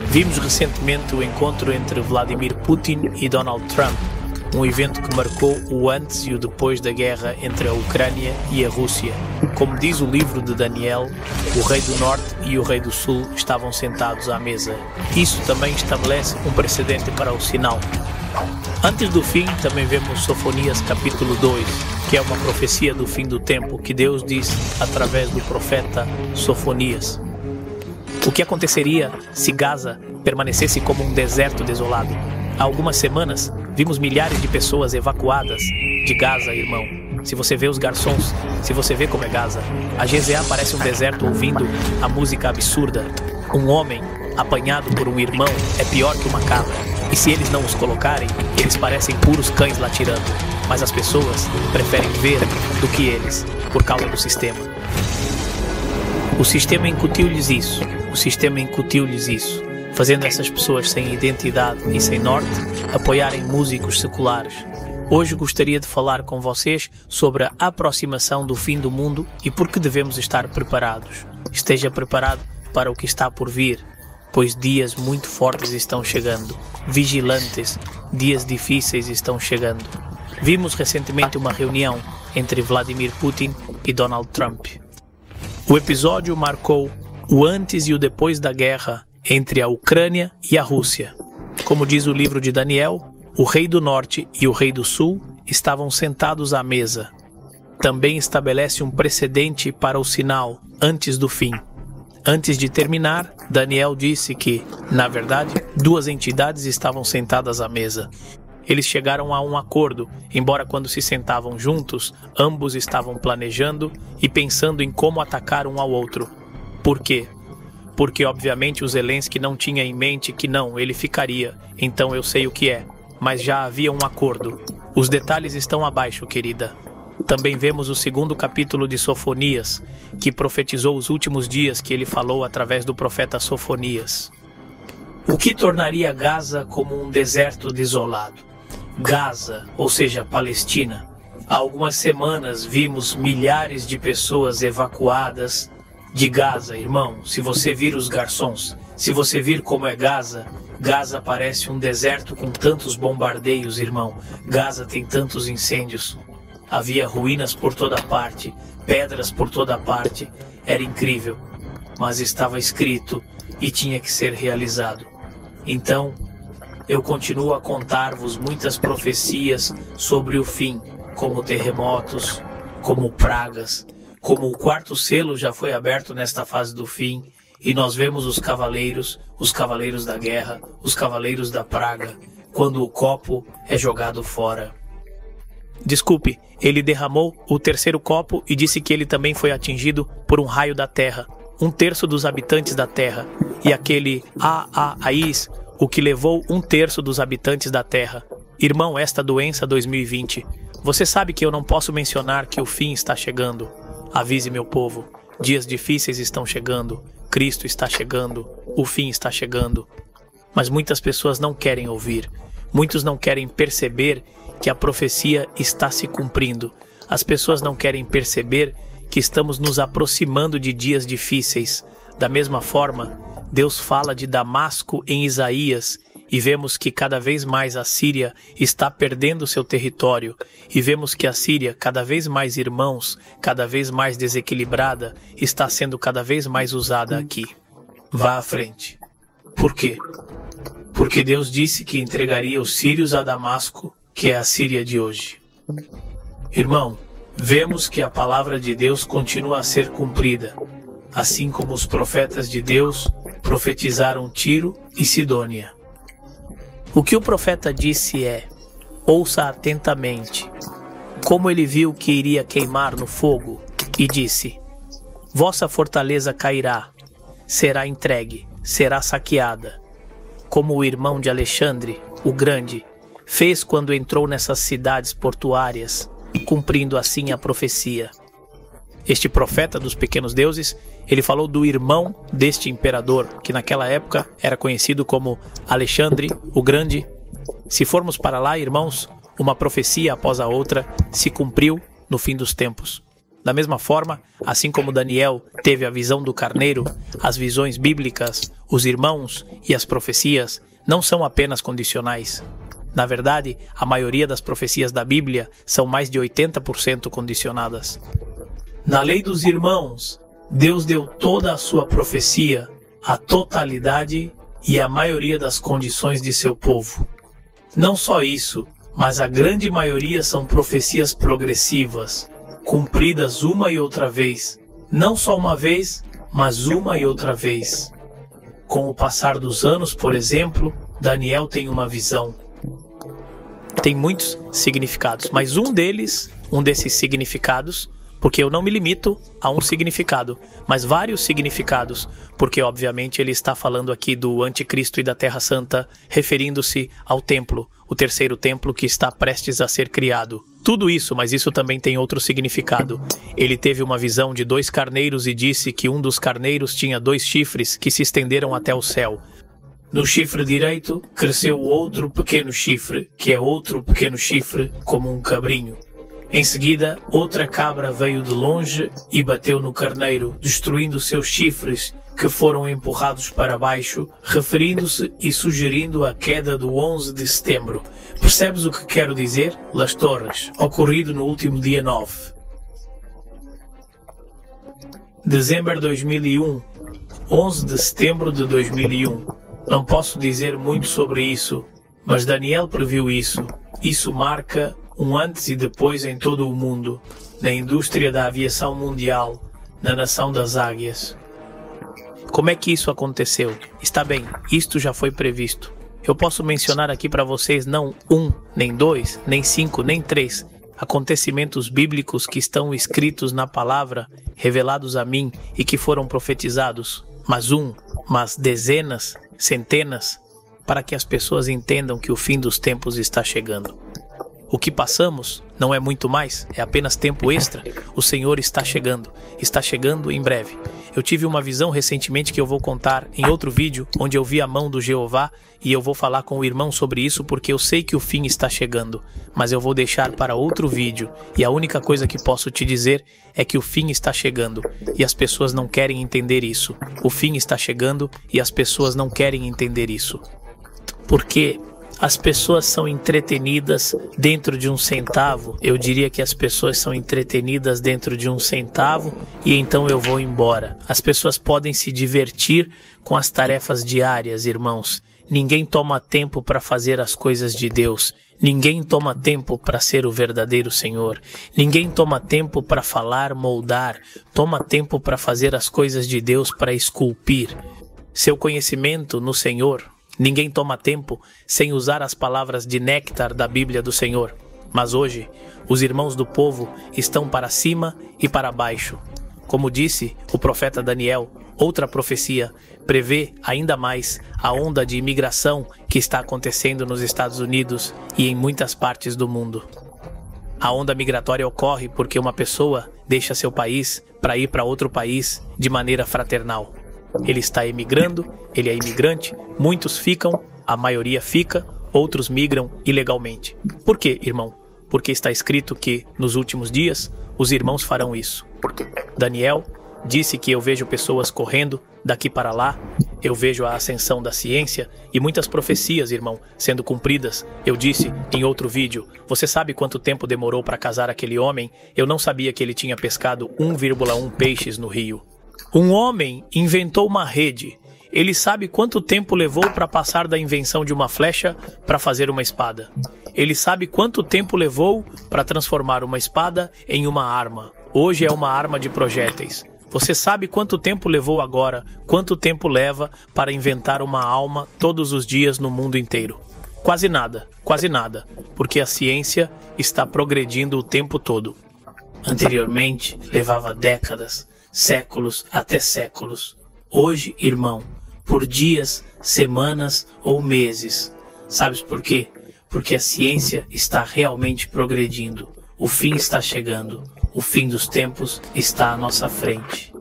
Vimos recentemente o encontro entre Vladimir Putin e Donald Trump, um evento que marcou o antes e o depois da guerra entre a Ucrânia e a Rússia. Como diz o livro de Daniel, o rei do Norte e o rei do Sul estavam sentados à mesa. Isso também estabelece um precedente para o sinal. Antes do fim, também vemos Sofonias capítulo 2, que é uma profecia do fim do tempo que Deus diz através do profeta Sofonias. O que aconteceria se Gaza permanecesse como um deserto desolado? Há algumas semanas, vimos milhares de pessoas evacuadas de Gaza, irmão. Se você vê os garçons, se você vê como é Gaza, a GZA parece um deserto ouvindo a música absurda. Um homem apanhado por um irmão é pior que uma cabra. E se eles não os colocarem, eles parecem puros cães latirando. Mas as pessoas preferem ver do que eles, por causa do sistema. O sistema incutiu-lhes isso. O sistema incutiu-lhes isso, fazendo essas pessoas sem identidade e sem norte apoiarem músicos seculares. Hoje gostaria de falar com vocês sobre a aproximação do fim do mundo e por que devemos estar preparados. Esteja preparado para o que está por vir, pois dias muito fortes estão chegando. Vigilantes, dias difíceis estão chegando. Vimos recentemente uma reunião entre Vladimir Putin e Donald Trump. O episódio marcou o antes e o depois da guerra entre a Ucrânia e a Rússia. Como diz o livro de Daniel, o rei do Norte e o rei do Sul estavam sentados à mesa. Também estabelece um precedente para o sinal antes do fim. Antes de terminar, Daniel disse que, na verdade, duas entidades estavam sentadas à mesa. Eles chegaram a um acordo, embora quando se sentavam juntos, ambos estavam planejando e pensando em como atacar um ao outro. Por quê? Porque, obviamente, o Zelensky não tinha em mente que não, ele ficaria. Então eu sei o que é. Mas já havia um acordo. Os detalhes estão abaixo, querida. Também vemos o segundo capítulo de Sofonias, que profetizou os últimos dias que ele falou através do profeta Sofonias. O que tornaria Gaza como um deserto desolado? Gaza, ou seja, Palestina. Há algumas semanas vimos milhares de pessoas evacuadas de Gaza, irmão. Se você vir os garçons, se você vir como é Gaza, Gaza parece um deserto com tantos bombardeios, irmão. Gaza tem tantos incêndios. Havia ruínas por toda parte, pedras por toda parte. Era incrível, mas estava escrito e tinha que ser realizado. Então, eu continuo a contar-vos muitas profecias sobre o fim, como terremotos, como pragas, como o quarto selo já foi aberto nesta fase do fim, e nós vemos os cavaleiros da guerra, os cavaleiros da praga, quando o copo é jogado fora. Desculpe, ele derramou o terceiro copo e disse que ele também foi atingido por um raio da terra, 1/3 dos habitantes da terra, e aquele Aís, o que levou 1/3 dos habitantes da terra. Irmão, esta doença 2020, você sabe que eu não posso mencionar que o fim está chegando. Avise meu povo, dias difíceis estão chegando, Cristo está chegando, o fim está chegando. Mas muitas pessoas não querem ouvir, muitos não querem perceber que a profecia está se cumprindo. As pessoas não querem perceber que estamos nos aproximando de dias difíceis. Da mesma forma, Deus fala de Damasco em Isaías e vemos que cada vez mais a Síria está perdendo seu território e vemos que a Síria, cada vez mais irmãos, cada vez mais desequilibrada, está sendo cada vez mais usada aqui. Vá à frente. Por quê? Porque Deus disse que entregaria os sírios a Damasco, que é a Síria de hoje. Irmão, vemos que a palavra de Deus continua a ser cumprida, assim como os profetas de Deus profetizaram Tiro e Sidônia. O que o profeta disse é: ouça atentamente. Como ele viu que iria queimar no fogo, e disse: vossa fortaleza cairá, será entregue, será saqueada, como o irmão de Alexandre, o Grande, fez quando entrou nessas cidades portuárias, cumprindo assim a profecia. Este profeta dos pequenos deuses, ele falou do irmão deste imperador, que naquela época era conhecido como Alexandre, o Grande. Se formos para lá, irmãos, uma profecia após a outra se cumpriu no fim dos tempos. Da mesma forma, assim como Daniel teve a visão do carneiro, as visões bíblicas, os irmãos e as profecias não são apenas condicionais. Na verdade, a maioria das profecias da Bíblia são mais de 80% condicionadas. Na lei dos irmãos, Deus deu toda a sua profecia, a totalidade e a maioria das condições de seu povo. Não só isso, mas a grande maioria são profecias progressivas, cumpridas uma e outra vez. Não só uma vez, mas uma e outra vez. Com o passar dos anos, por exemplo, Daniel tem uma visão. Tem muitos significados, mas um desses significados, porque eu não me limito a um significado, mas vários significados, porque obviamente ele está falando aqui do anticristo e da Terra Santa, referindo-se ao templo, o terceiro templo que está prestes a ser criado. Tudo isso, mas isso também tem outro significado. Ele teve uma visão de 2 carneiros e disse que um dos carneiros tinha 2 chifres que se estenderam até o céu. No chifre direito cresceu outro pequeno chifre, que é outro pequeno chifre, como um cabrinho. Em seguida, outra cabra veio de longe e bateu no carneiro, destruindo seus chifres, que foram empurrados para baixo, referindo-se e sugerindo a queda do 11 de setembro. Percebes o que quero dizer? Las Torres, ocorrido no último dia 9. Dezembro de 2001, 11 de setembro de 2001. Não posso dizer muito sobre isso, mas Daniel previu isso. Isso marca um antes e depois em todo o mundo, na indústria da aviação mundial, na nação das águias. Como é que isso aconteceu? Está bem, isto já foi previsto. Eu posso mencionar aqui para vocês não 1, nem 2, nem 5, nem 3 acontecimentos bíblicos que estão escritos na palavra, revelados a mim e que foram profetizados, mas dezenas, centenas, para que as pessoas entendam que o fim dos tempos está chegando. O que passamos não é muito mais, é apenas tempo extra. O Senhor está chegando em breve. Eu tive uma visão recentemente que eu vou contar em outro vídeo, onde eu vi a mão do Jeová, e eu vou falar com o irmão sobre isso porque eu sei que o fim está chegando, mas eu vou deixar para outro vídeo, e a única coisa que posso te dizer é que o fim está chegando, e as pessoas não querem entender isso. O fim está chegando e as pessoas não querem entender isso. Porque as pessoas são entretenidas dentro de um centavo. Eu diria que as pessoas são entretenidas dentro de um centavo e então eu vou embora. As pessoas podem se divertir com as tarefas diárias, irmãos. Ninguém toma tempo para fazer as coisas de Deus. Ninguém toma tempo para ser o verdadeiro Senhor. Ninguém toma tempo para falar, moldar. Toma tempo para fazer as coisas de Deus, para esculpir seu conhecimento no Senhor. Ninguém toma tempo sem usar as palavras de néctar da Bíblia do Senhor. Mas hoje, os irmãos do povo estão para cima e para baixo. Como disse o profeta Daniel, outra profecia prevê ainda mais a onda de imigração que está acontecendo nos Estados Unidos e em muitas partes do mundo. A onda migratória ocorre porque uma pessoa deixa seu país para ir para outro país de maneira fraternal. Ele está emigrando, ele é imigrante, muitos ficam, a maioria fica, outros migram ilegalmente. Por quê, irmão? Porque está escrito que, nos últimos dias, os irmãos farão isso. Daniel disse que eu vejo pessoas correndo daqui para lá, eu vejo a ascensão da ciência e muitas profecias, irmão, sendo cumpridas. Eu disse em outro vídeo, você sabe quanto tempo demorou para casar aquele homem? Eu não sabia que ele tinha pescado 1,1 peixes no rio. Um homem inventou uma rede. Ele sabe quanto tempo levou para passar da invenção de uma flecha para fazer uma espada. Ele sabe quanto tempo levou para transformar uma espada em uma arma. Hoje é uma arma de projéteis. Você sabe quanto tempo levou agora, quanto tempo leva para inventar uma alma todos os dias no mundo inteiro? Quase nada, porque a ciência está progredindo o tempo todo. Anteriormente, levava décadas, séculos até séculos. Hoje, irmão, por dias, semanas ou meses. Sabes por quê? Porque a ciência está realmente progredindo. O fim está chegando. O fim dos tempos está à nossa frente.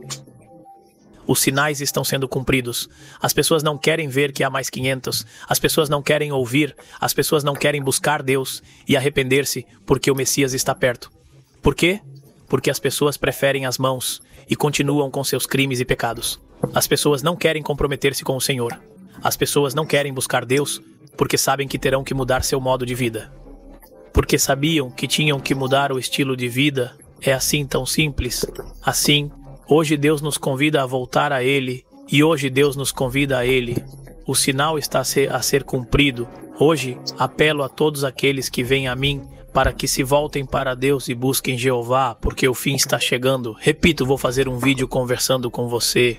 Os sinais estão sendo cumpridos. As pessoas não querem ver que há mais 500. As pessoas não querem ouvir. As pessoas não querem buscar Deus e arrepender-se porque o Messias está perto. Por quê? Porque as pessoas preferem as mãos e continuam com seus crimes e pecados. As pessoas não querem comprometer-se com o Senhor. As pessoas não querem buscar Deus porque sabem que terão que mudar seu modo de vida. Porque sabiam que tinham que mudar o estilo de vida. É assim tão simples. Assim, hoje Deus nos convida a voltar a Ele, e hoje Deus nos convida a Ele. O sinal está a ser cumprido. Hoje, apelo a todos aqueles que vêm a mim para que se voltem para Deus e busquem Jeová, porque o fim está chegando. Repito, vou fazer um vídeo conversando com você.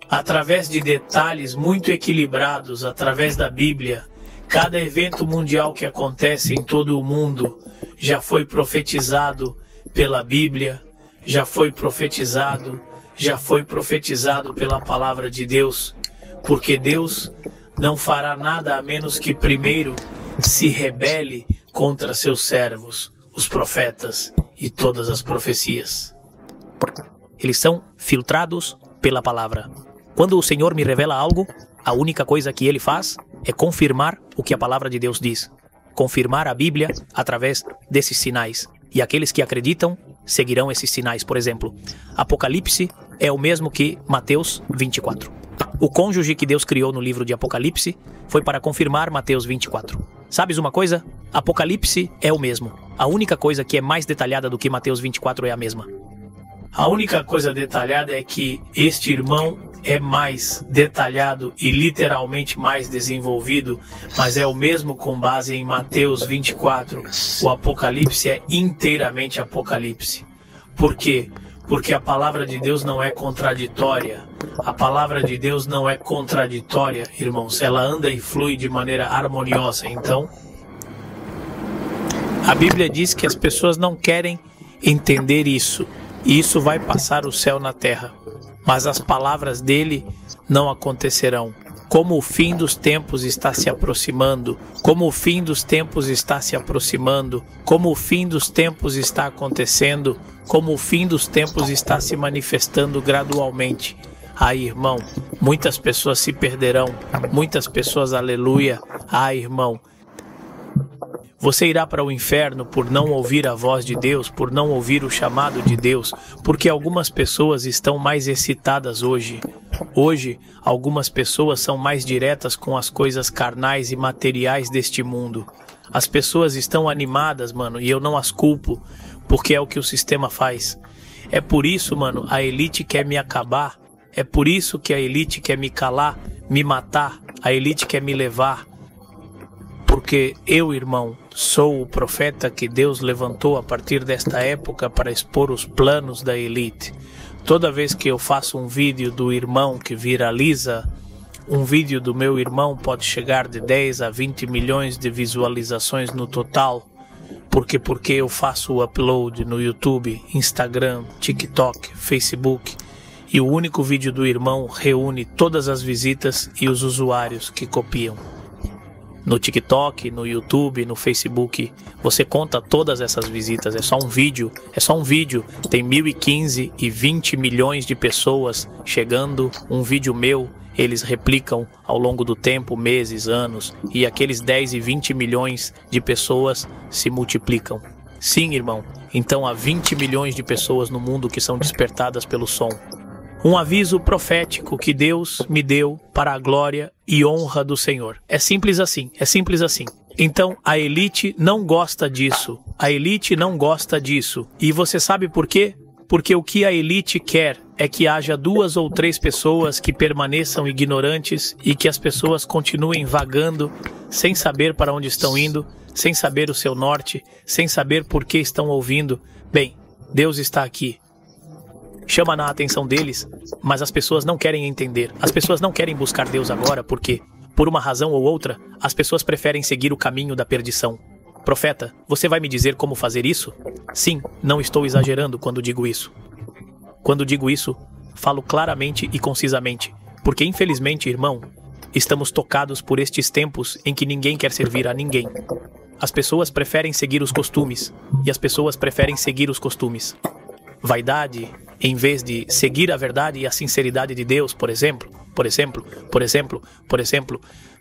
Através de detalhes muito equilibrados, através da Bíblia, cada evento mundial que acontece em todo o mundo já foi profetizado pela Bíblia, já foi profetizado pela palavra de Deus, porque Deus não fará nada a menos que primeiro se rebele contra seus servos, os profetas e todas as profecias. Eles são filtrados pela palavra. Quando o Senhor me revela algo, a única coisa que Ele faz é confirmar o que a palavra de Deus diz. Confirmar a Bíblia através desses sinais. E aqueles que acreditam seguirão esses sinais. Por exemplo, Apocalipse é o mesmo que Mateus 24. O cônjuge que Deus criou no livro de Apocalipse foi para confirmar Mateus 24. Sabes uma coisa? Apocalipse é o mesmo. A única coisa que é mais detalhada do que Mateus 24 é a mesma. A única coisa detalhada é que este irmão é mais detalhado e literalmente mais desenvolvido, mas é o mesmo com base em Mateus 24. O Apocalipse é inteiramente Apocalipse. Por quê? Porque a palavra de Deus não é contraditória. A palavra de Deus não é contraditória, irmãos. Ela anda e flui de maneira harmoniosa. Então, a Bíblia diz que as pessoas não querem entender isso. E isso vai passar o céu na terra. Mas as palavras dele não acontecerão. Como o fim dos tempos está se aproximando, como o fim dos tempos está se aproximando, como o fim dos tempos está acontecendo, como o fim dos tempos está se manifestando gradualmente. Ai, irmão, muitas pessoas se perderão, muitas pessoas, aleluia. Ai, irmão, você irá para o inferno por não ouvir a voz de Deus, por não ouvir o chamado de Deus, porque algumas pessoas estão mais excitadas hoje. Hoje, algumas pessoas são mais diretas com as coisas carnais e materiais deste mundo. As pessoas estão animadas, mano, e eu não as culpo, porque é o que o sistema faz. É por isso, mano, a elite quer me acabar. É por isso que a elite quer me calar, me matar. A elite quer me levar. Porque eu, irmão, sou o profeta que Deus levantou a partir desta época para expor os planos da elite. Toda vez que eu faço um vídeo do irmão que viraliza, um vídeo do meu irmão pode chegar de 10 a 20 milhões de visualizações no total. Porque eu faço o upload no YouTube, Instagram, TikTok, Facebook. E o único vídeo do irmão reúne todas as visitas e os usuários que copiam. No TikTok, no YouTube, no Facebook, você conta todas essas visitas, é só um vídeo, tem 1015 e 20 milhões de pessoas chegando, um vídeo meu, eles replicam ao longo do tempo, meses, anos, e aqueles 10 e 20 milhões de pessoas se multiplicam. Sim, irmão, então há 20 milhões de pessoas no mundo que são despertadas pelo som. Um aviso profético que Deus me deu para a glória e honra do Senhor. É simples assim, é simples assim. Então, a elite não gosta disso. A elite não gosta disso. E você sabe por quê? Porque o que a elite quer é que haja 2 ou 3 pessoas que permaneçam ignorantes e que as pessoas continuem vagando sem saber para onde estão indo, sem saber o seu norte, sem saber por que estão ouvindo. Bem, Deus está aqui. Chama na atenção deles, mas as pessoas não querem entender. As pessoas não querem buscar Deus agora porque, por uma razão ou outra, as pessoas preferem seguir o caminho da perdição. Profeta, você vai me dizer como fazer isso? Sim, não estou exagerando quando digo isso. Quando digo isso, falo claramente e concisamente, porque infelizmente, irmão, estamos tocados por estes tempos em que ninguém quer servir a ninguém. As pessoas preferem seguir os costumes, e as pessoas preferem seguir os costumes. Vaidade, em vez de seguir a verdade e a sinceridade de Deus, por exemplo,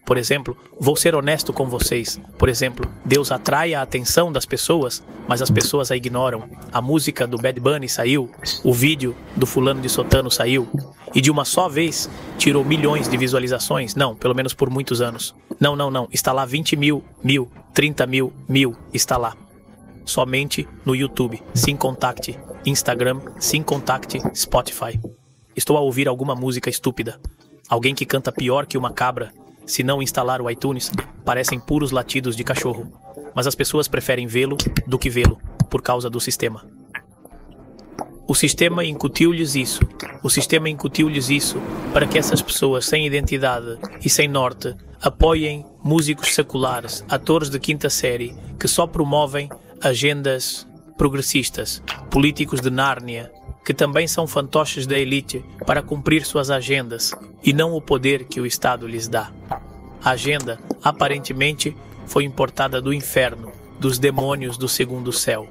Por exemplo, vou ser honesto com vocês. Por exemplo, Deus atrai a atenção das pessoas, mas as pessoas a ignoram. A música do Bad Bunny saiu, o vídeo do fulano de Sotano saiu, e de uma só vez tirou milhões de visualizações. Não, pelo menos por muitos anos. Não. Está lá 20 mil, 30 mil, está lá. Somente no YouTube, sem contacte, Instagram, sem contacte, Spotify. Estou a ouvir alguma música estúpida. Alguém que canta pior que uma cabra. Se não instalar o iTunes, parecem puros latidos de cachorro. Mas as pessoas preferem vê-lo do que vê-lo, por causa do sistema. O sistema incutiu-lhes isso. O sistema incutiu-lhes isso para que essas pessoas sem identidade e sem norte apoiem músicos seculares, atores de quinta série, que só promovem agendas progressistas, políticos de Nárnia, que também são fantoches da elite para cumprir suas agendas e não o poder que o Estado lhes dá. A agenda, aparentemente, foi importada do inferno, dos demônios do segundo céu.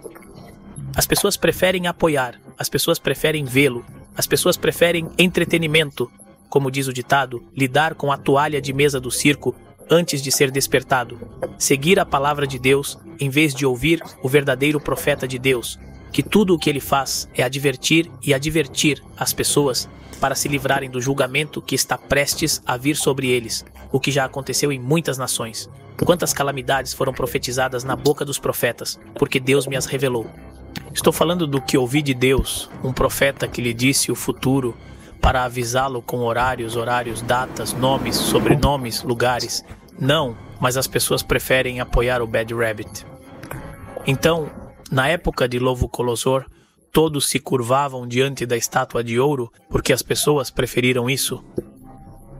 As pessoas preferem apoiar, as pessoas preferem vê-lo, as pessoas preferem entretenimento, como diz o ditado, lidar com a toalha de mesa do circo antes de ser despertado, seguir a palavra de Deus em vez de ouvir o verdadeiro profeta de Deus, que tudo o que ele faz é advertir e advertir as pessoas para se livrarem do julgamento que está prestes a vir sobre eles, o que já aconteceu em muitas nações. Quantas calamidades foram profetizadas na boca dos profetas, porque Deus me as revelou. Estou falando do que ouvi de Deus, um profeta que lhe disse o futuro para avisá-lo com horários, datas, nomes, sobrenomes, lugares. Não, mas as pessoas preferem apoiar o Bad Rabbit. Então, na época de Nabucodonosor, todos se curvavam diante da estátua de ouro porque as pessoas preferiram isso,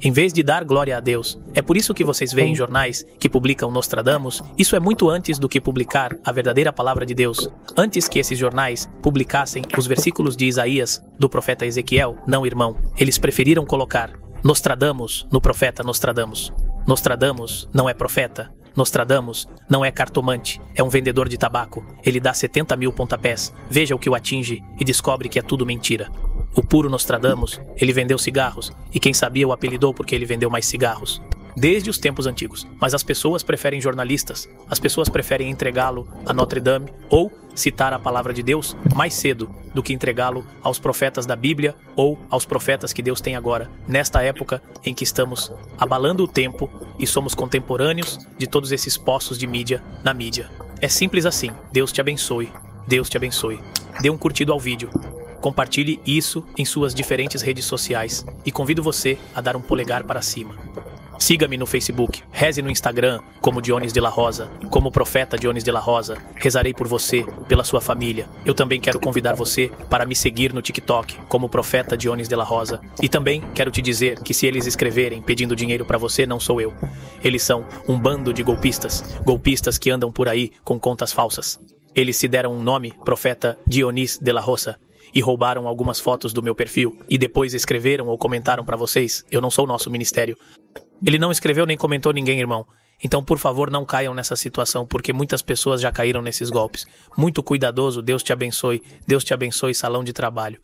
em vez de dar glória a Deus. É por isso que vocês veem jornais que publicam Nostradamus. Isso é muito antes do que publicar a verdadeira palavra de Deus. Antes que esses jornais publicassem os versículos de Isaías do profeta Ezequiel, não, irmão, eles preferiram colocar Nostradamus no profeta Nostradamus. Nostradamus não é profeta. Nostradamus não é cartomante, é um vendedor de tabaco. Ele dá 70 mil pontapés, veja o que o atinge e descobre que é tudo mentira. O puro Nostradamus, ele vendeu cigarros, e quem sabia o apelidou porque ele vendeu mais cigarros. Desde os tempos antigos. Mas as pessoas preferem jornalistas, as pessoas preferem entregá-lo a Notre Dame ou citar a palavra de Deus mais cedo do que entregá-lo aos profetas da Bíblia ou aos profetas que Deus tem agora, nesta época em que estamos abalando o tempo e somos contemporâneos de todos esses poços de mídia na mídia. É simples assim. Deus te abençoe. Deus te abençoe. Dê um curtido ao vídeo. Compartilhe isso em suas diferentes redes sociais e convido você a dar um polegar para cima. Siga-me no Facebook, reze no Instagram como Dionis de la Rosa, como profeta Dionis de la Rosa. Rezarei por você, pela sua família. Eu também quero convidar você para me seguir no TikTok como profeta Dionis de la Rosa. E também quero te dizer que se eles escreverem pedindo dinheiro para você, não sou eu. Eles são um bando de golpistas que andam por aí com contas falsas. Eles se deram um nome, profeta Dionis de la Rosa, e roubaram algumas fotos do meu perfil e depois escreveram ou comentaram para vocês. Eu não sou o nosso ministério. Ele não escreveu nem comentou ninguém, irmão. Então, por favor, não caiam nessa situação, porque muitas pessoas já caíram nesses golpes. Muito cuidadoso. Deus te abençoe, salão de trabalho.